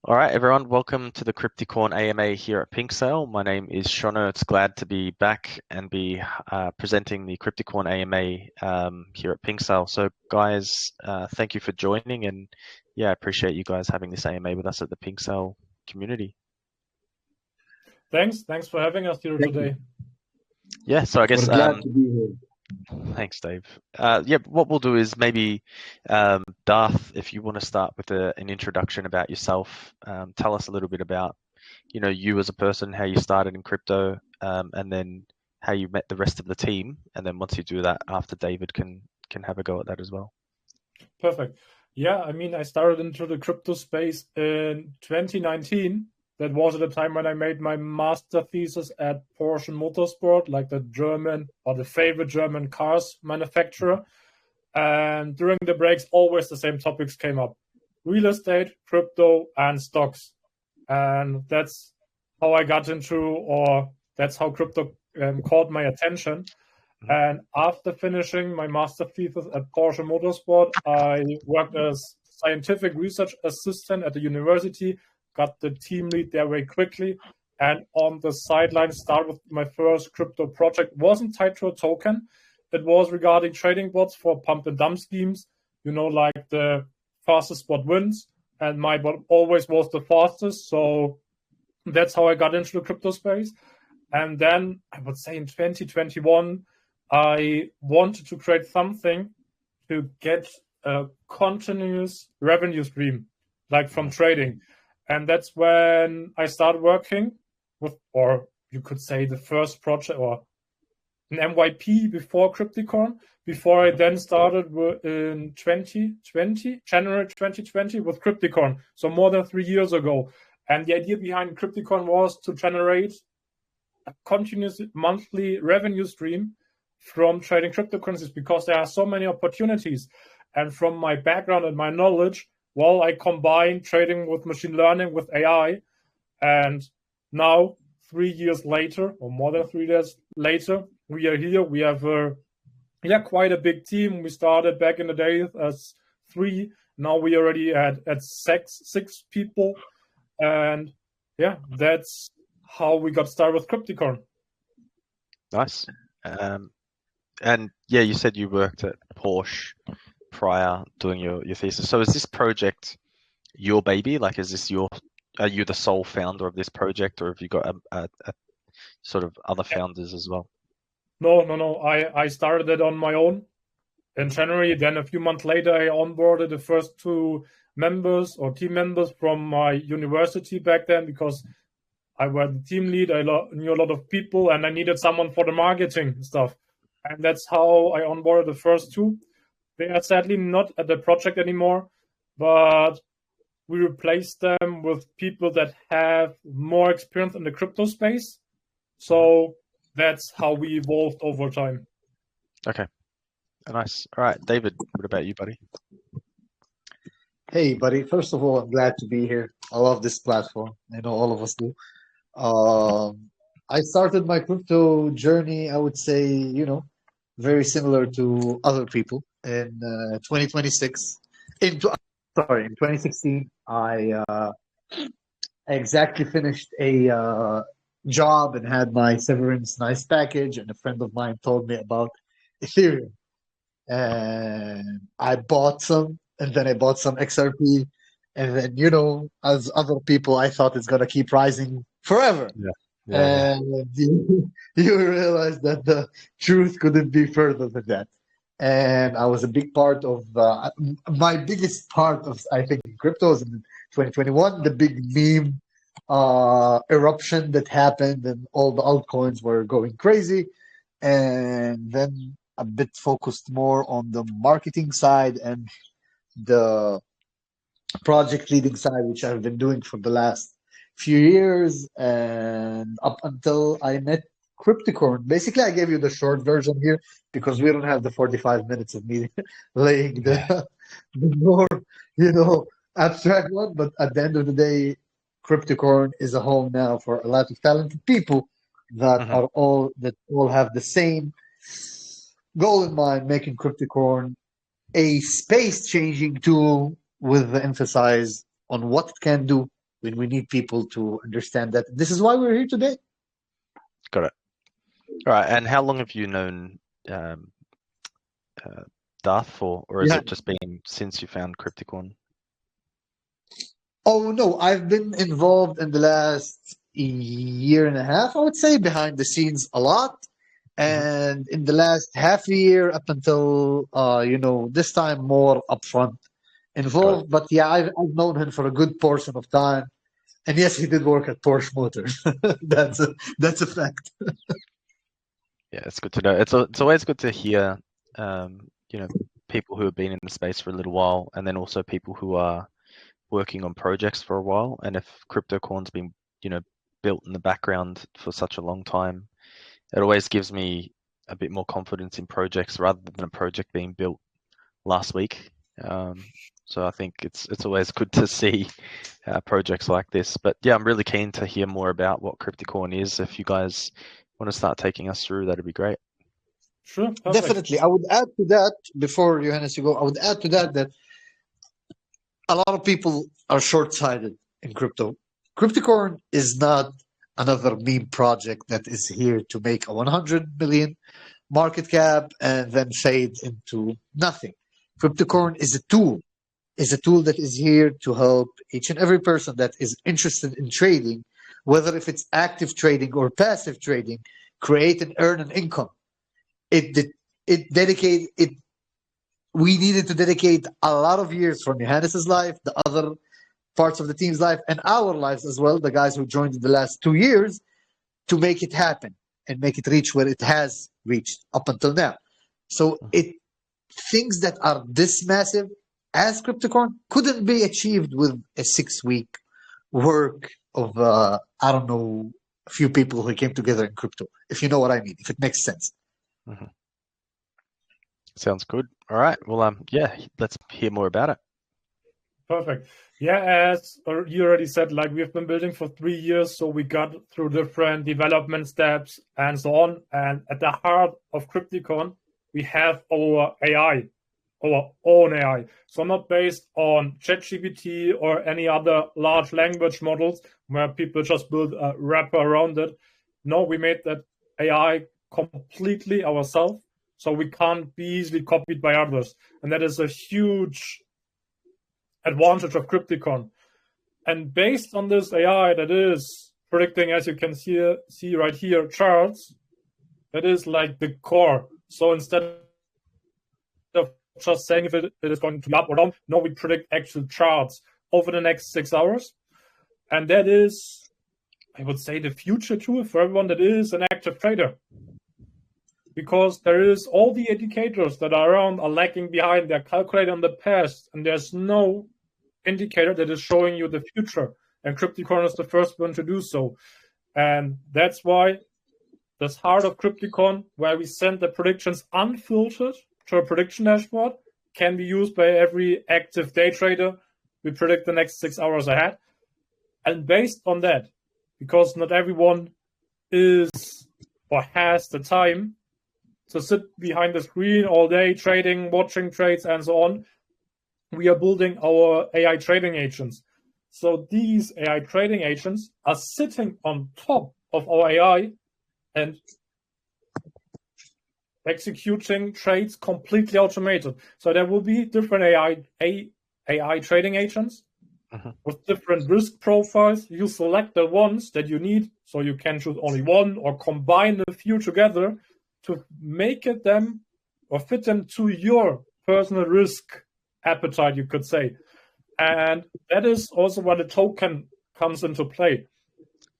All right, everyone, welcome to the Crypticorn AMA here at Pinksale. My name is Shona. It's glad to be back and be presenting the Crypticorn AMA here at Pinksale. So, guys, thank you for joining, and yeah, I appreciate you guys having this AMA with us at the Pinksale community. Thanks for having us here today. Yeah, so I guess we're glad to be here. Thanks, Dave. Yeah, what we'll do is maybe, Darth, if you want to start with an introduction about yourself, tell us a little bit about, you as a person, how you started in crypto, and then how you met the rest of the team. And then once you do that, after David can have a go at that as well. Perfect. Yeah, I mean, I started into the crypto space in 2019. That was at the time when I made my master thesis at Porsche Motorsport, like the German or the favorite German cars manufacturer. And during the breaks, always the same topics came up: real estate, crypto, and stocks. And that's how I got into, or that's how crypto caught my attention. And after finishing my master thesis at Porsche Motorsport, I worked as scientific research assistant at the university, got the team lead there very quickly, and on the sidelines started with my first crypto project. Wasn't tied to a token. It was regarding trading bots for pump and dump schemes, like the fastest bot wins, and my bot always was the fastest. So that's how I got into the crypto space. And then I would say in 2021, I wanted to create something to get a continuous revenue stream, like from trading. And that's when I started working with, or you could say the first project or an MYP before Crypticorn, before I then started in January 2020 with Crypticorn. So more than 3 years ago. And the idea behind Crypticorn was to generate a continuous monthly revenue stream from trading cryptocurrencies, because there are so many opportunities. And from my background and my knowledge, well, I combine trading with machine learning, with AI. And now, 3 years later, or more than 3 years later, we are here. We have quite a big team. We started back in the day as 3. Now we already at 6 people. And yeah, that's how we got started with Crypticorn. Nice. And yeah, you said you worked at Porsche prior doing your thesis. So is this project your baby? Like, are you the sole founder of this project, or have you got a sort of other founders as well? No. I started it on my own in January. Then a few months later, I onboarded the first 2 members or team members from my university back then, because I was the team lead. I knew a lot of people, and I needed someone for the marketing stuff. And that's how I onboarded the first 2. They are sadly not at the project anymore, but we replaced them with people that have more experience in the crypto space. So that's how we evolved over time. Okay. Nice. All right, David, what about you, buddy? Hey, buddy. First of all, I'm glad to be here. I love this platform. I know all of us do. I started my crypto journey, I would say, very similar to other people in 2026. In 2016, I exactly finished a job and had my severance nice package, and a friend of mine told me about Ethereum. And I bought some, and then I bought some XRP. And then, as other people, I thought it's going to keep rising forever. Yeah. And you realize that the truth couldn't be further than that. And I was a big part of, my biggest part of, I think, cryptos in 2021, the big meme eruption that happened, and all the altcoins were going crazy. And then a bit focused more on the marketing side and the project leading side, which I've been doing for the last few years, and up until I met Crypticorn. Basically, I gave you the short version here because we don't have the 45 minutes of me laying the more, abstract one. But at the end of the day, Crypticorn is a home now for a lot of talented people that all have the same goal in mind, making Crypticorn a space-changing tool with the emphasis on what it can do, when we need people to understand that. This is why we're here today. Got it. All right. And how long have you known Darth for, or has it just been since you found Crypticorn? Oh, no, I've been involved in the last year and a half, I would say, behind the scenes a lot. And in the last half year up until, this time more upfront involved. But yeah, I've known him for a good portion of time. And yes, he did work at Porsche Motors. That's a fact. Yeah, it's good to know. It's always good to hear, people who have been in the space for a little while, and then also people who are working on projects for a while. And if Crypticorn's been, built in the background for such a long time, it always gives me a bit more confidence in projects rather than a project being built last week. So I think it's always good to see projects like this. But yeah, I'm really keen to hear more about what Crypticorn is. If you guys want to start taking us through, that'd be great. Sure. Perfect. Definitely. I would add to that, before Johannes, you go, I would add to that a lot of people are short-sighted in crypto. Crypticorn is not another meme project that is here to make a 100 million market cap and then fade into nothing. Crypticorn is a tool that is here to help each and every person that is interested in trading, whether if it's active trading or passive trading, create and earn an income. We needed to dedicate a lot of years from Johannes' life, the other parts of the team's life, and our lives as well, the guys who joined in the last 2 years, to make it happen and make it reach where it has reached up until now. So things that are this massive as Crypticorn couldn't be achieved with a 6-week work of, a few people who came together in crypto, if you know what I mean, if it makes sense. Mm-hmm. Sounds good. All right. Well, let's hear more about it. Perfect. Yeah, as you already said, we've been building for 3 years, so we got through different development steps and so on. And at the heart of Crypticorn, we have our AI, our own AI. So not based on ChatGPT or any other large language models where people just build a wrapper around it. No, we made that AI completely ourselves, so we can't be easily copied by others. And that is a huge advantage of Crypticorn. And based on this AI that is predicting, as you can see right here, charts, that is like the core. So instead of just saying if it is going to be up or down, no, we predict actual charts over the next 6 hours. And that is, I would say, the future tool for everyone that is an active trader. Because there is all the indicators that are around are lagging behind. They're calculated on the past, and there's no indicator that is showing you the future. And Crypticorn is the first one to do so. And that's why this heart of Crypticorn, where we send the predictions unfiltered to a prediction dashboard, can be used by every active day trader. We predict the next 6 hours ahead. And based on that, because not everyone is or has the time to sit behind the screen all day trading, watching trades, and so on, we are building our AI trading agents. So these AI trading agents are sitting on top of our AI and executing trades completely automated. So there will be different AI trading agents with different risk profiles. You select the ones that you need, so you can choose only one or combine a few together to make it them or fit them to your personal risk appetite, you could say. And that is also where the token comes into play.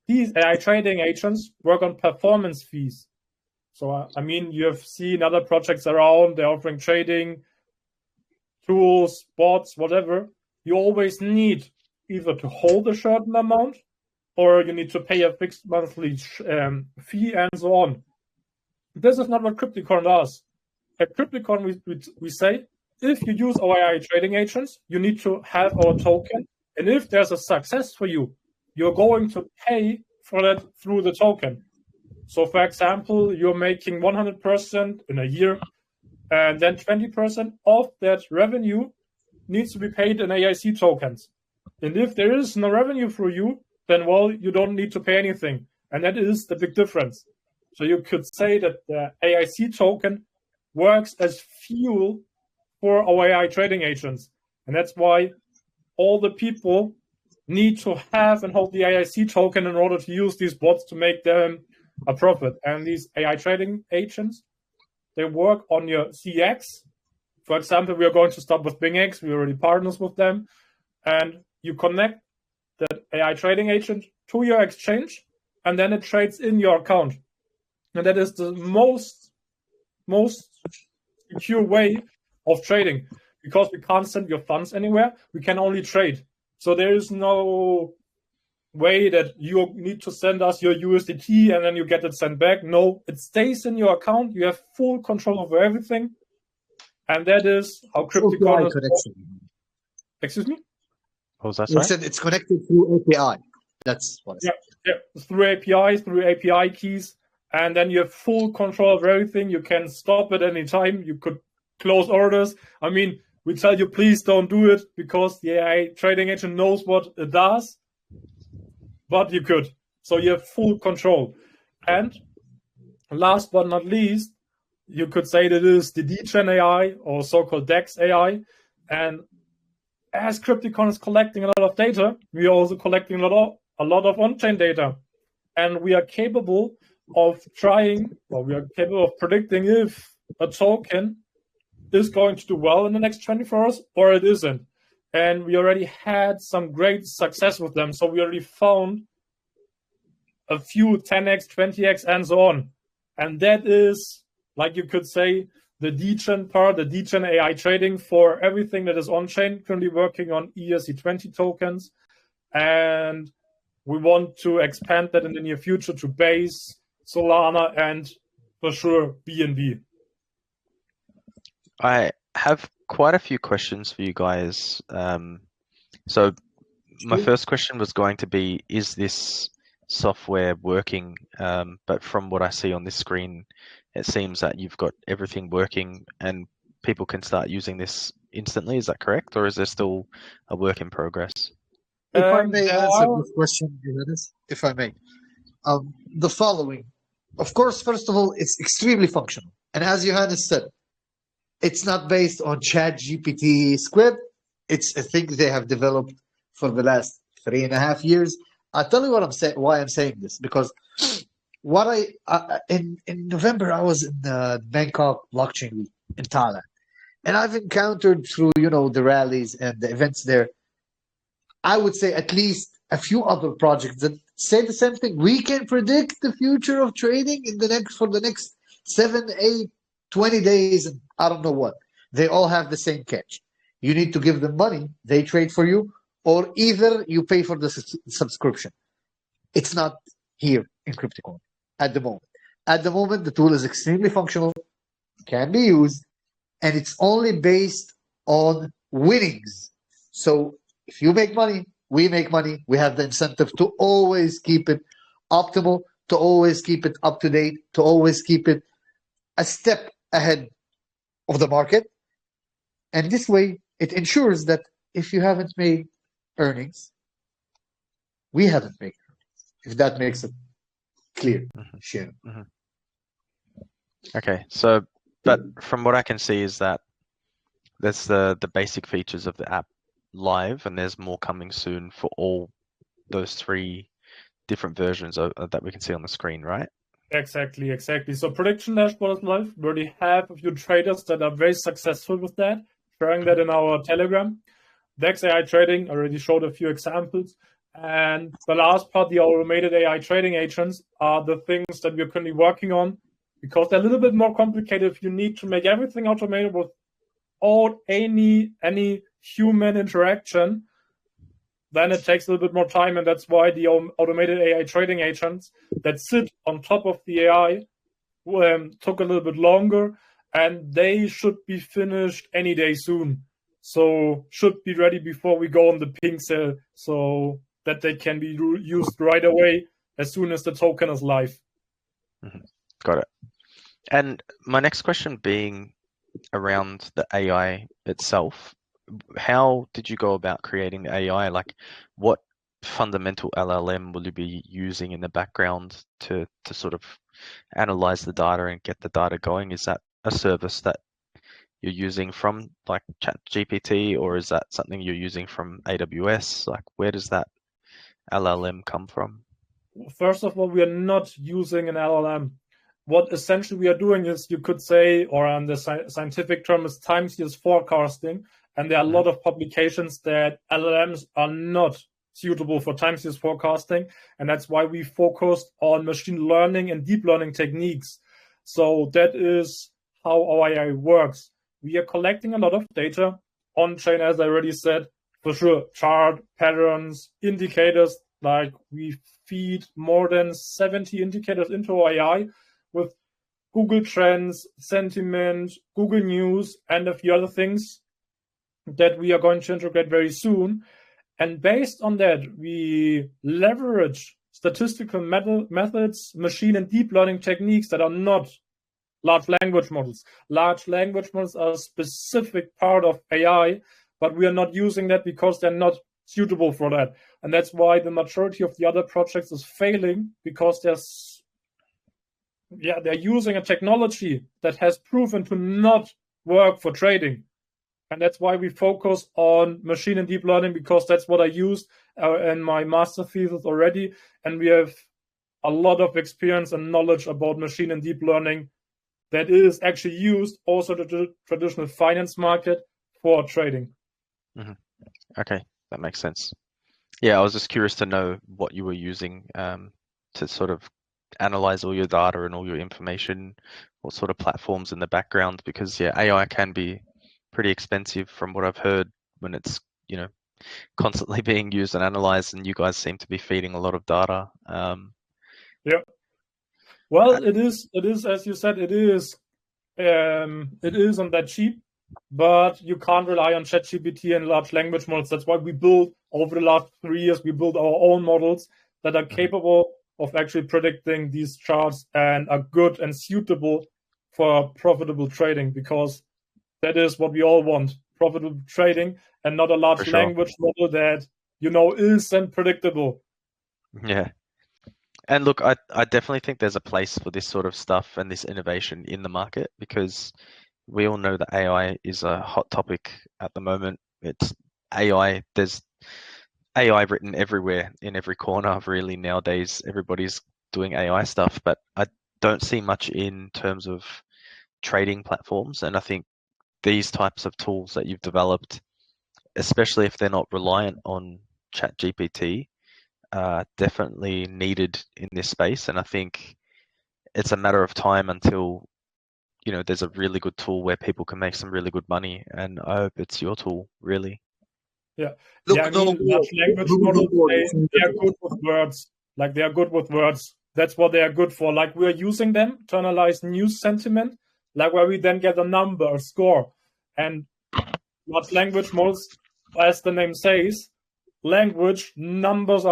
These AI trading agents work on performance fees. So, you have seen other projects around, they're offering trading tools, bots, whatever. You always need either to hold a certain amount or you need to pay a fixed monthly fee and so on. This is not what Crypticorn does. At Crypticorn, we say, if you use our AI trading agents, you need to have our token. And if there's a success for you, you're going to pay for that through the token. So, for example, you're making 100% in a year, and then 20% of that revenue needs to be paid in AIC tokens. And if there is no revenue for you, then, well, you don't need to pay anything. And that is the big difference. So you could say that the AIC token works as fuel for our AI trading agents. And that's why all the people need to have and hold the AIC token in order to use these bots to make them a profit. And these AI trading agents, they work on your CX. For example, we are going to start with BingX. We already partners with them. And you connect that AI trading agent to your exchange, and then it trades in your account. And that is the most secure way of trading, because we can't send your funds anywhere. We can only trade. So there is no way that you need to send us your USDT and then you get it sent back. No, it stays in your account. You have full control over everything. And that is how Crypticorn is. Excuse me? What was that? You said it's connected through API. That's what I said. Yeah, through APIs, through API keys. And then you have full control of everything. You can stop at any time. You could close orders. I mean, we tell you, please don't do it, because the AI trading agent knows what it does, but you could. So you have full control. And last but not least, you could say that it is the DEX AI, or so-called DEX AI. And as Crypticorn is collecting a lot of data, we are also collecting a lot of on-chain data. And we are capable of predicting if a token is going to do well in the next 24 hours or it isn't. And we already had some great success with them. So we already found a few 10x, 20x, and so on. And that is, like you could say, the DEX part, the DEX AI trading for everything that is on-chain, currently working on ERC20 tokens. And we want to expand that in the near future to Base, Solana, and for sure BNB. I have quite a few questions for you guys. So my first question was going to be, is this software working? But from what I see on this screen, it seems that you've got everything working and people can start using this instantly. Is that correct? Or is there still a work in progress? If I may answer this question, Johannes, if I may. The following. Of course, first of all, it's extremely functional. And as Johannes said, it's not based on ChatGPT script. It's a thing they have developed for the last 3.5 years. I'll tell you what why I'm saying this, because in November I was in Bangkok Blockchain Week in Thailand, and I've encountered through the rallies and the events there, I would say at least a few other projects that say the same thing. We can predict the future of trading for the next 7, 8, 20 days, and I don't know what. They all have the same catch. You need to give them money, they trade for you, or either you pay for the subscription. It's not here in Crypticorn at the moment. At the moment, the tool is extremely functional, can be used, and it's only based on winnings. So if you make money, we make money. We have the incentive to always keep it optimal, to always keep it up to date, to always keep it a step ahead of the market. And this way, it ensures that if you haven't made earnings, we haven't made earnings. If that makes it clear, Sure. Okay, so, but from what I can see is that that's the basic features of the app live, and there's more coming soon for all those 3 different versions that we can see on the screen, right? Exactly. So prediction dashboard is live. We already have a few traders that are very successful with that, sharing that in our Telegram. DEX AI trading, already showed a few examples. And the last part, the automated AI trading agents, are the things that we're currently working on, because they're a little bit more complicated. If you need to make everything automated without any human interaction, then it takes a little bit more time, and that's why the automated AI trading agents that sit on top of the AI took a little bit longer, and they should be finished any day soon. So should be ready before we go on the Pinksale, so that they can be used right away as soon as the token is live. Got it. And my next question being around the AI itself. how did you go about creating the AI? Like, what fundamental LLM will you be using in the background to sort of analyze the data and get the data going? Is that a service that you're using from like ChatGPT, or is that something you're using from AWS? Like, where does that LLM come from? First of all, we are not using an LLM. What essentially we are doing is, you could say, or on the scientific term is time series forecasting. And there are a lot of publications that LLMs are not suitable for time series forecasting. And that's why we focused on machine learning and deep learning techniques. So that is how our AI works. We are collecting a lot of data on chain, as I already said, for sure, chart, patterns, indicators. Like, we feed more than 70 indicators into our AI with Google Trends, sentiment, Google News, and a few other things that we are going to integrate very soon. And based on that, we leverage statistical methods, machine and deep learning techniques that are not large language models. Large language models are a specific part of AI, but we are not using that because they're not suitable for that. And that's why the majority of the other projects is failing, because they're using a technology that has proven to not work for trading. And that's why we focus on machine and deep learning, because that's what I used in my master thesis already. And we have a lot of experience and knowledge about machine and deep learning that is actually used also to the traditional finance market for trading. Okay, that makes sense. Yeah, I was just curious to know what you were using to sort of analyze all your data and all your information, what sort of platforms in the background, because yeah, AI can be pretty expensive from what I've heard when it's, you know, constantly being used and analyzed, and you guys seem to be feeding a lot of data. Yeah. Well, it is, as you said, it isn't that cheap, but you can't rely on ChatGPT and large language models. That's why we built, over the last 3 years, we built our own models that are capable of actually predicting these charts and are good and suitable for profitable trading, because that is what we all want, profitable trading, and not a large language model that, you know, isn't predictable. Yeah. And look, I definitely think there's a place for this sort of stuff and this innovation in the market, because we all know that AI is a hot topic at the moment. It's AI, there's AI written everywhere, in every corner, really, nowadays. Everybody's doing AI stuff, but I don't see much in terms of trading platforms. And I think these types of tools that you've developed, especially if they're not reliant on ChatGPT, definitely needed in this space. And I think it's a matter of time until, you know, there's a really good tool where people can make some really good money. And I hope it's your tool, really. Yeah. I mean, large language models, they are good with words. Like, they are good with words. That's what they are good for. Like, we're using them to analyze news sentiment, like where we then get a number, a score. And large language models, as the name says, language, numbers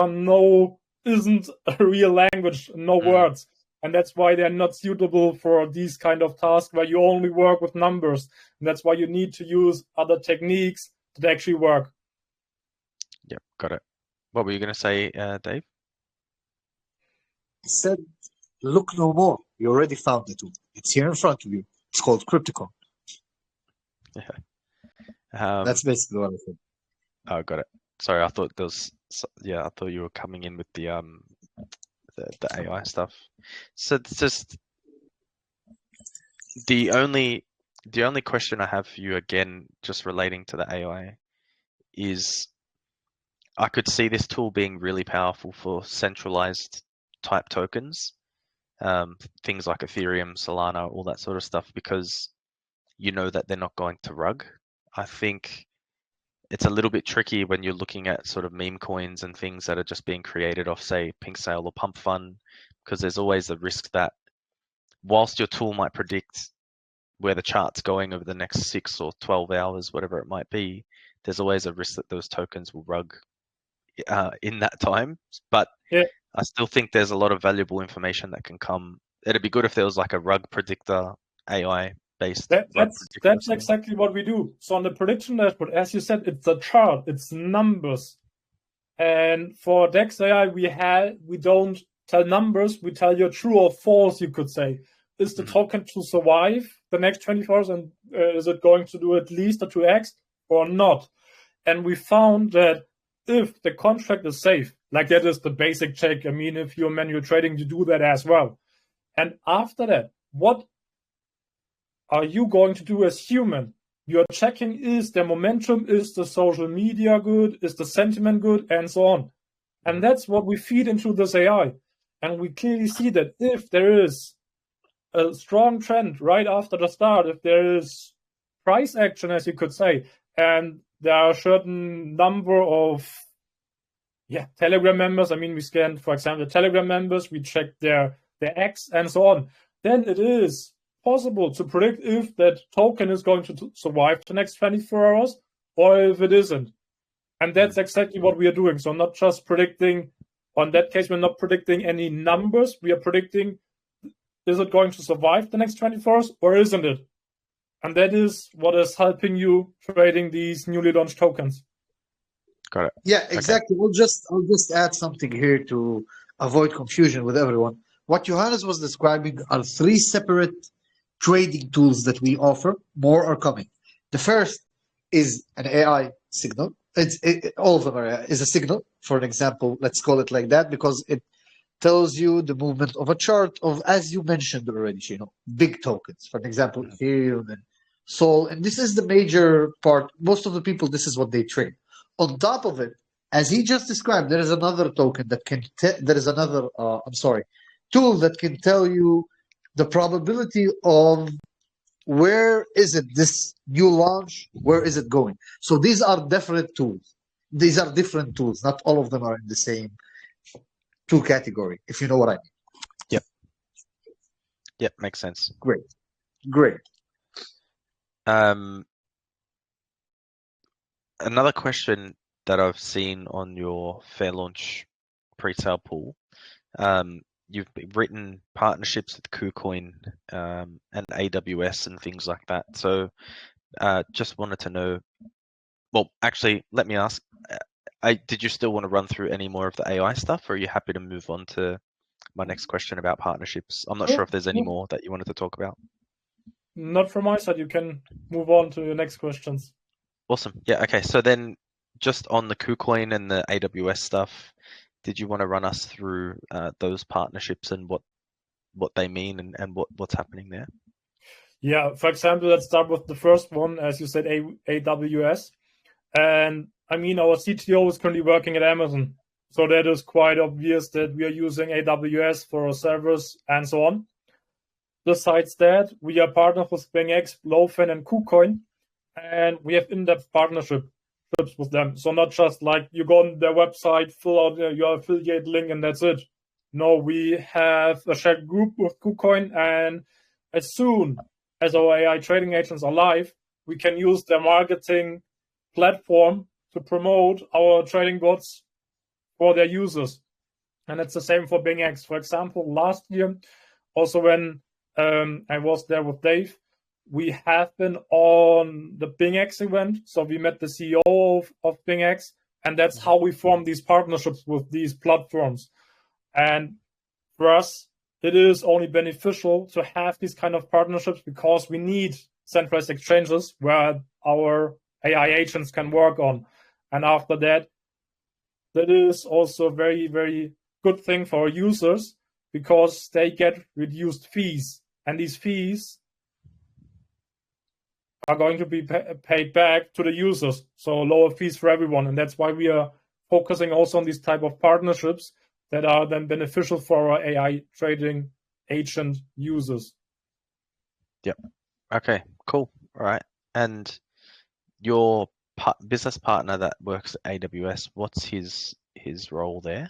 isn't a real language, no words. And that's why they're not suitable for these kind of tasks where you only work with numbers. And that's why you need to use other techniques that actually work. Yep, got it. What were you going to say, Dave? I said, look no more. You already found the tool. It's here in front of you. It's called Crypticorn. Yeah. That's basically what I said. Oh, got it. Sorry, I thought there was. Yeah, I thought you were coming in with the AI stuff. So it's just the only question I have for you, again, just relating to the AI, is I could see this tool being really powerful for centralized type tokens, things like Ethereum, Solana, all that sort of stuff, because you know that they're not going to rug. I think it's a little bit tricky when you're looking at sort of meme coins and things that are just being created off, say, Pinksale or Pump Fund, because there's always the risk that whilst your tool might predict where the chart's going over the next 6 or 12 hours, whatever it might be, there's always a risk that those tokens will rug in that time. But yeah, I still think there's a lot of valuable information that can come. It'd be good if there was like a rug predictor AI based. That's exactly what we do. So on the prediction dashboard, as you said, it's a chart, it's numbers. And for DEX AI, we don't tell numbers, we tell you true or false, you could say. Is the token to survive the next 24 hours, and is it going to do at least a 2x or not? And we found that if the contract is safe, like that is the basic check. I mean, if you're manual trading, you do that as well. And after that, what are you going to do as human? You're checking, is the momentum, is the social media good, is the sentiment good, and so on. And that's what we feed into this AI. And we clearly see that if there is a strong trend right after the start, if there is price action, as you could say, and there are a certain number of Telegram members. I mean, we scan, for example, Telegram members, we check their X and so on. Then it is possible to predict if that token is going to survive the next 24 hours or if it isn't. And that's exactly what we are doing. So not just predicting, on that case, we're not predicting any numbers. We are predicting, is it going to survive the next 24 hours or isn't it? And that is what is helping you trading these newly launched tokens. Got it. Yeah, exactly. Okay. I'll just add something here to avoid confusion with everyone. What Johannes was describing are 3 separate trading tools that we offer. More are coming. The first is an AI signal. All of them is a signal. For an example, let's call it like that, because it tells you the movement of a chart of, as you mentioned already, big tokens. For example, Ethereum and Sol. And this is the major part. Most of the people, this is what they trade. On top of it, as he just described, there is another token that can. There is another. Tool that can tell you the probability of where is it, this new launch, where is it going. So these are different tools. These are different tools. Not all of them are in the same tool category, if you know what I mean. Yep, makes sense. Great. Another question that I've seen on your fair launch pre-sale pool, you've written partnerships with KuCoin and AWS and things like that. So just wanted to know, well, actually, let me ask, did you still want to run through any more of the AI stuff, or are you happy to move on to my next question about partnerships? I'm not sure if there's any more that you wanted to talk about. Not from my side. You can move on to your next questions. Awesome. Yeah, okay. So then just on the KuCoin and the AWS stuff, did you want to run us through those partnerships and what they mean and what's happening there? Yeah, for example, let's start with the first one, as you said, AWS. And I mean, our CTO is currently working at Amazon. So that is quite obvious that we are using AWS for our servers and so on. Besides that, we are partnered with BingX, Blowfin, and KuCoin. And we have in-depth partnerships with them. So not just like you go on their website, fill out your affiliate link, and that's it. No, we have a shared group with KuCoin, and as soon as our AI trading agents are live, we can use their marketing platform to promote our trading bots for their users. And it's the same for BingX. For example, last year, also when I was there with Dave, we have been on the BingX event. So we met the CEO of BingX, and that's how we form these partnerships with these platforms. And for us, it is only beneficial to have these kind of partnerships because we need centralized exchanges where our AI agents can work on. And after that, that is also a very, very good thing for our users because they get reduced fees. And these fees are going to be paid back to the users. So lower fees for everyone. And that's why we are focusing also on these type of partnerships that are then beneficial for our AI trading agent users. Yep. Okay, cool. All right. And your business partner that works at AWS, what's his role there?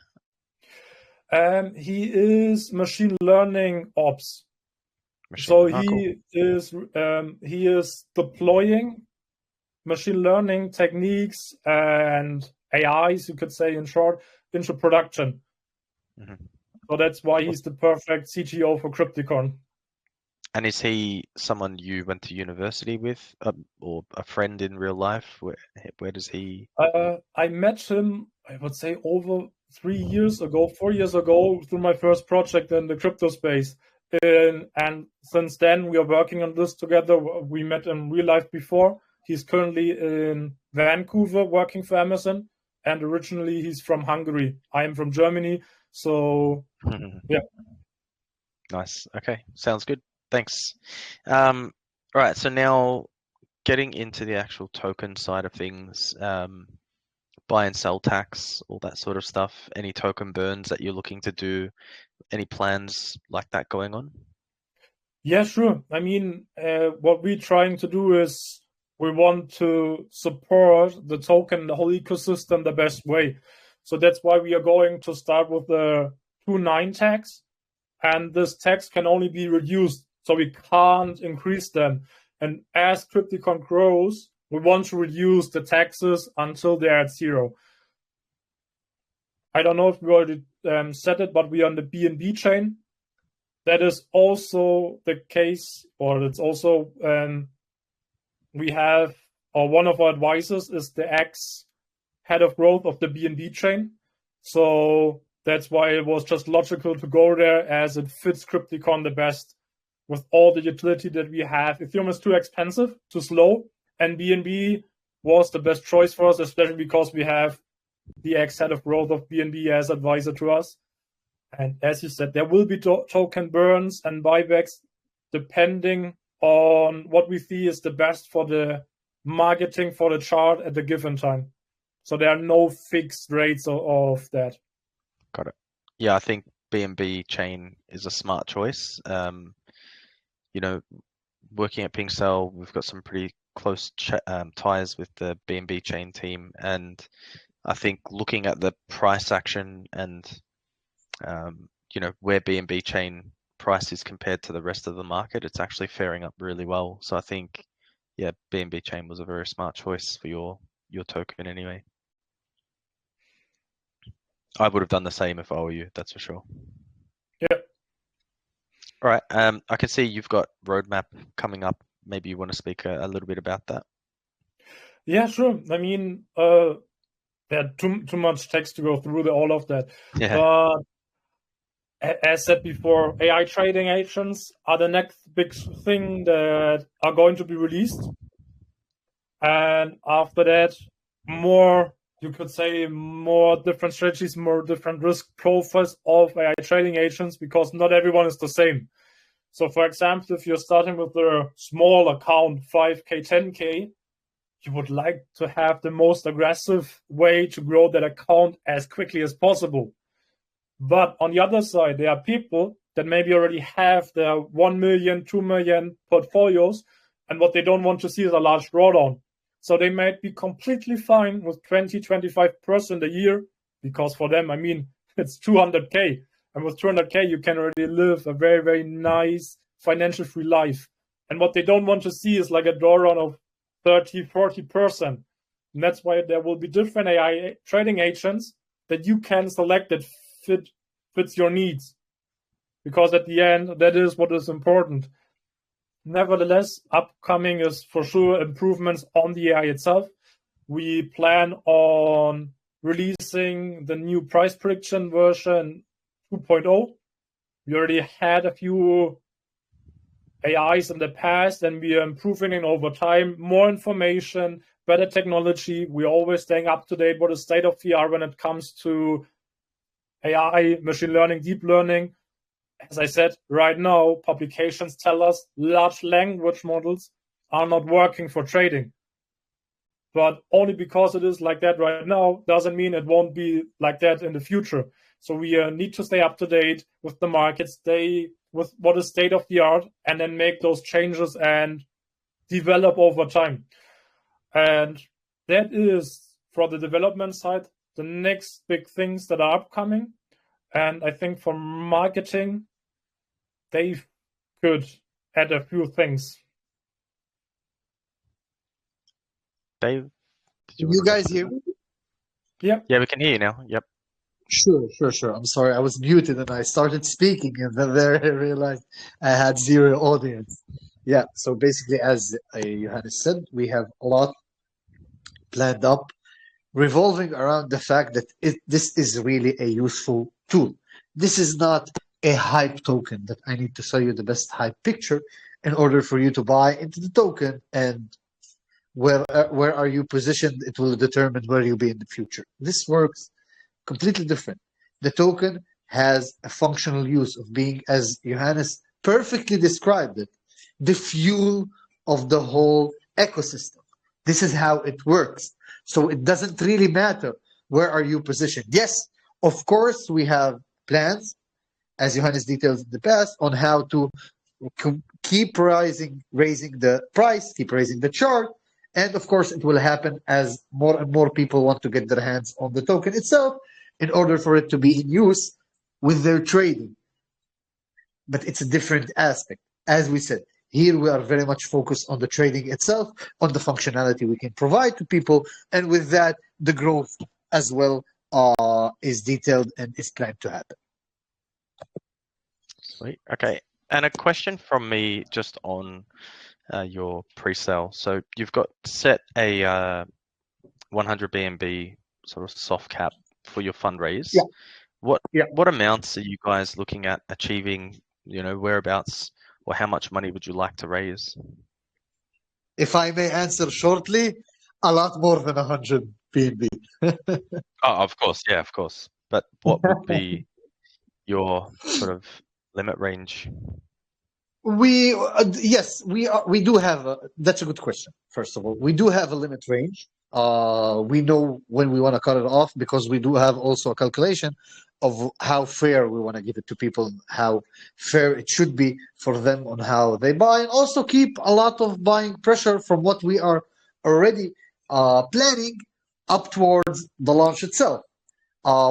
He is machine learning ops. He is deploying machine learning techniques and AIs, you could say in short, into production. Mm-hmm. So that's why he's the perfect CTO for Crypticorn. And is he someone you went to university with, or a friend in real life? Where does he? I met him, I would say, over 4 years ago, through my first project in the crypto space. And since then, we are working on this together. We met in real life before. He's currently in Vancouver working for Amazon, and originally he's from Hungary. I am from Germany. So, yeah. Nice. Okay, sounds good. Thanks. All right, so now getting into the actual token side of things, buy and sell tax, all that sort of stuff. Any token burns that you're looking to do? Any plans like that going on? Yeah, sure. I mean, what we're trying to do is we want to support the token, the whole ecosystem, the best way. So that's why we are going to start with the 2.9 tax. And this tax can only be reduced, so we can't increase them. And as Crypticon grows, we want to reduce the taxes until they're at 0. I don't know if we already said it, but we are on the BNB chain. That is also the case, or it's also we have, or one of our advisors is the ex-head of growth of the BNB chain. So that's why it was just logical to go there, as it fits Crypticon the best with all the utility that we have. Ethereum is too expensive, too slow, and BNB was the best choice for us, especially because we have the ex-head of growth of BNB as advisor to us. And as you said, there will be token burns and buybacks depending on what we see is the best for the marketing for the chart at the given time. So there are no fixed rates of that. Got it. Yeah, I think BNB chain is a smart choice. You know, working at Pinksale, we've got some pretty close ties with the BNB chain team, and I think looking at the price action and you know, where BNB chain price is compared to the rest of the market, it's actually faring up really well. So I think, yeah, BNB chain was a very smart choice for your token anyway. I would have done the same if I were you, that's for sure. Yeah. All right. I can see you've got roadmap coming up. Maybe you want to speak a little bit about that. Yeah, sure. I mean, there too much text to go through all of that. Yeah. But as said before, AI trading agents are the next big thing that are going to be released. And after that, more, you could say, more different strategies, more different risk profiles of AI trading agents, because not everyone is the same. So, for example, if you're starting with a small account, 5K, 10K, you would like to have the most aggressive way to grow that account as quickly as possible. But on the other side, there are people that maybe already have their 1 million, 2 million portfolios, and what they don't want to see is a large drawdown. So they might be completely fine with 20, 25% a year, because for them, I mean, it's 200K. And with 200K, you can already live a very, very nice financial free life. And what they don't want to see is like a drawdown of 30, 40%. And that's why there will be different AI trading agents that you can select that fits your needs. Because at the end, that is what is important. Nevertheless, upcoming is for sure improvements on the AI itself. We plan on releasing the new price prediction version 2.0. We already had a few AIs in the past, and we are improving it over time. More information, better technology. We're always staying up to date with the state of the art when it comes to AI, machine learning, deep learning. As I said, right now, publications tell us large language models are not working for trading. But only because it is like that right now doesn't mean it won't be like that in the future. So we need to stay up to date with the market, stay with what is state of the art, and then make those changes and develop over time. And that is, for the development side, the next big things that are upcoming. And I think for marketing, they could add a few things. Dave, You guys hear me? Yeah. Yeah, we can hear you now. Yep. Sure. I'm sorry, I was muted and I started speaking, and then there I realized I had zero audience. Yeah, so basically, as Johannes said, we have a lot planned up, revolving around the fact that this is really a useful tool. This is not a hype token that I need to sell you the best hype picture in order for you to buy into the token, and where are you positioned, it will determine where you'll be in the future. This works completely different. The token has a functional use of being, as Johannes perfectly described it, the fuel of the whole ecosystem. This is how it works. So it doesn't really matter where are you positioned. Yes, of course, we have plans, as Johannes detailed in the past, on how to keep raising the price, keep raising the chart. And of course, it will happen as more and more people want to get their hands on the token itself in order for it to be in use with their trading. But it's a different aspect. As we said, here we are very much focused on the trading itself, on the functionality we can provide to people, and with that, the growth as well is detailed and is planned to happen. Sweet. Okay. And a question from me just on your pre-sale. So you've got set a 100 BNB sort of soft cap for your fundraise. Yeah. What amounts are you guys looking at achieving? Whereabouts, or how much money would you like to raise? If I may answer shortly, a lot more than 100 BNB. Oh, of course. Yeah, of course. But what would be your sort of limit range? We do have that's a good question. First of all, we do have a limit range. We know when we want to cut it off, because we do have also a calculation of how fair we want to give it to people, how fair it should be for them on how they buy, and also keep a lot of buying pressure from what we are already planning up towards the launch itself.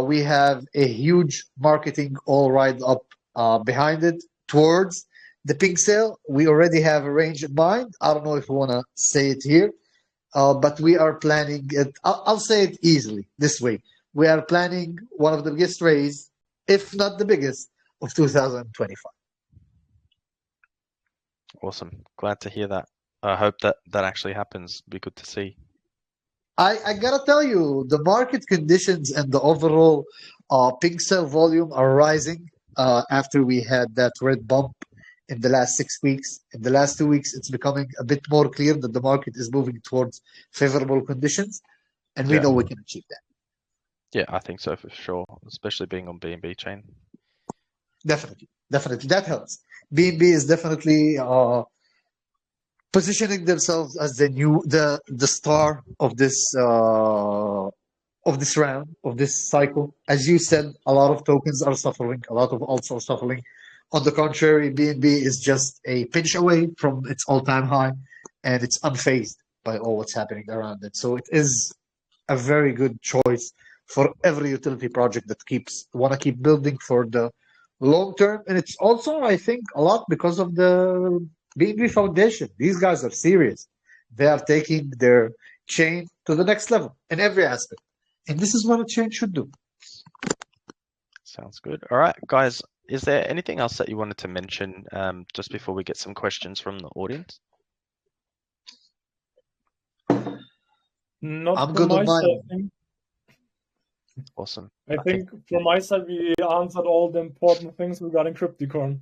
We have a huge marketing all right up behind it towards the Pinksale. We already have a range in mind. I don't know if we want to say it here, but we are planning it. I'll say it easily this way. We are planning one of the biggest raise, if not the biggest, of 2025. Awesome. Glad to hear that. I hope that actually happens. Be good to see. I gotta tell you, the market conditions and the overall Pinksale volume are rising after we had that red bump in the last 6 weeks. In the last 2 weeks, it's becoming a bit more clear that the market is moving towards favorable conditions, and we know we can achieve that. Yeah, I think so for sure, especially being on BNB chain. Definitely, that helps. BNB is definitely positioning themselves as the star of this round, of this cycle. As you said, a lot of tokens are suffering, a lot of alts are suffering. On the contrary, BNB is just a pinch away from its all-time high, and it's unfazed by all what's happening around it. So it is a very good choice for every utility project that want to keep building for the long term. And it's also, I think, a lot because of the BNB Foundation. These guys are serious. They are taking their chain to the next level in every aspect. And this is what a chain should do. Sounds good. All right, guys, is there anything else that you wanted to mention just before we get some questions from the audience? Not I'm from good my on side. mine. Awesome. I think from my side, we answered all the important things regarding Crypticorn.